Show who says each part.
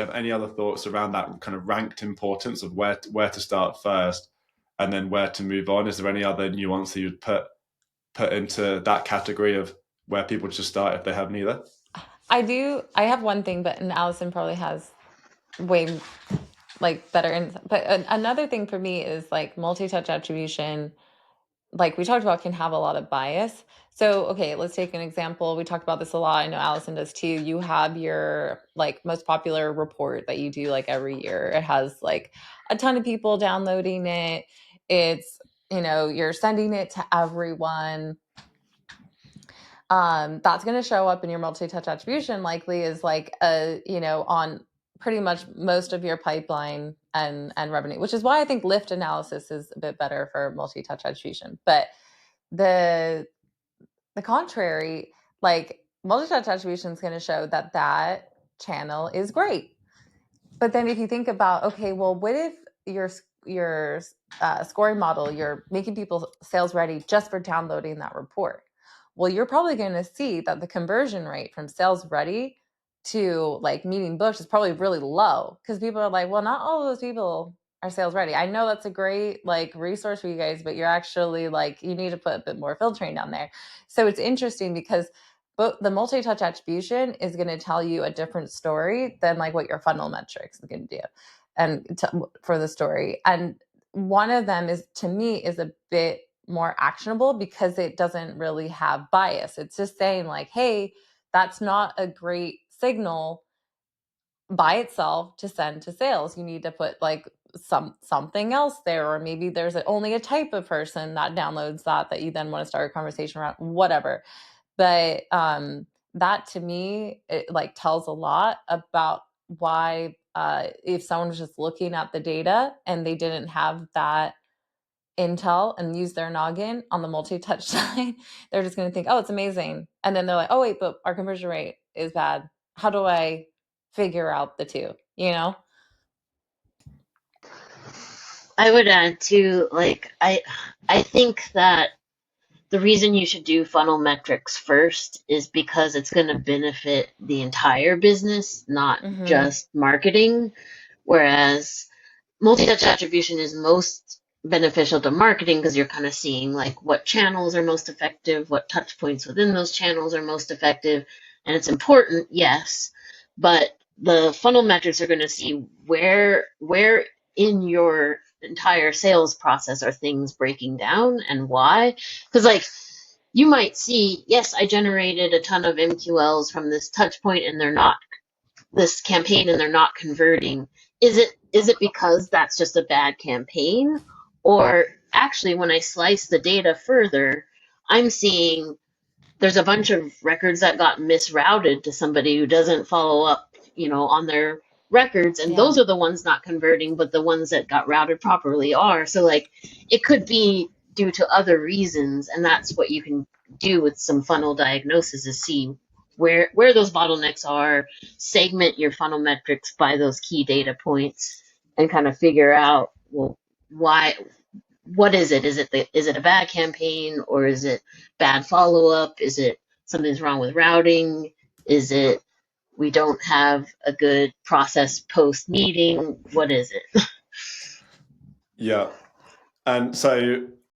Speaker 1: have any other thoughts around that kind of ranked importance of where to start first and then where to move on? Is there any other nuance that you'd put into that category of where people should start if they have neither?
Speaker 2: I do. I have one thing, but and Allison probably has way like better. But another thing for me is like multi-touch attribution, like we talked about, can have a lot of bias. So, okay, let's take an example. We talked about this a lot. I know Allison does too. You have your like most popular report that you do like every year. It has like a ton of people downloading it. It's, you're sending it to everyone. That's going to show up in your multi-touch attribution likely is like on pretty much most of your pipeline and revenue, which is why I think lift analysis is a bit better for multi-touch attribution. But the contrary, like multi-touch attribution is going to show that channel is great. But then if you think about, okay, well, what if your scoring model, you're making people sales ready just for downloading that report? Well, you're probably going to see that the conversion rate from sales ready to like meeting booked is probably really low because people are like, well, not all of those people are sales ready. I know that's a great like resource for you guys, but you're actually like, you need to put a bit more filtering down there. So it's interesting because the multi-touch attribution is going to tell you a different story than like what your funnel metrics is going to do and for the story. And one of them is, to me, is a bit more actionable because it doesn't really have bias. It's just saying like, hey, that's not a great signal by itself to send to sales. You need to put like something else there, or maybe there's only a type of person that downloads that you then want to start a conversation around, whatever. But that to me, it like tells a lot about why if someone was just looking at the data and they didn't have that intel and use their noggin on the multi-touch side, they're just going to think, oh, it's amazing. And then they're like, oh, wait, but our conversion rate is bad. How do I figure out the two,
Speaker 3: I would add to like I think that the reason you should do funnel metrics first is because it's going to benefit the entire business, not
Speaker 2: Mm-hmm.
Speaker 3: just marketing. Whereas multi-touch attribution is most beneficial to marketing because you're kind of seeing like what channels are most effective, what touch points within those channels are most effective, and it's important, yes, but the funnel metrics are going to see where in your entire sales process are things breaking down and why. Because like you might see, yes, I generated a ton of MQLs from this touch point and they're not this campaign and they're not converting. Is it because that's just a bad campaign? Or actually when I slice the data further, I'm seeing there's a bunch of records that got misrouted to somebody who doesn't follow up, on their records, and
Speaker 2: Yeah.
Speaker 3: those are the ones not converting, but the ones that got routed properly are. So like it could be due to other reasons, and that's what you can do with some funnel diagnosis is see where those bottlenecks are, segment your funnel metrics by those key data points, and kind of figure out, well, why what is it? Is it a bad campaign, or is it bad follow up? Is it something's wrong with routing? Is it we don't have a good process post meeting? What is it?
Speaker 1: Yeah. And so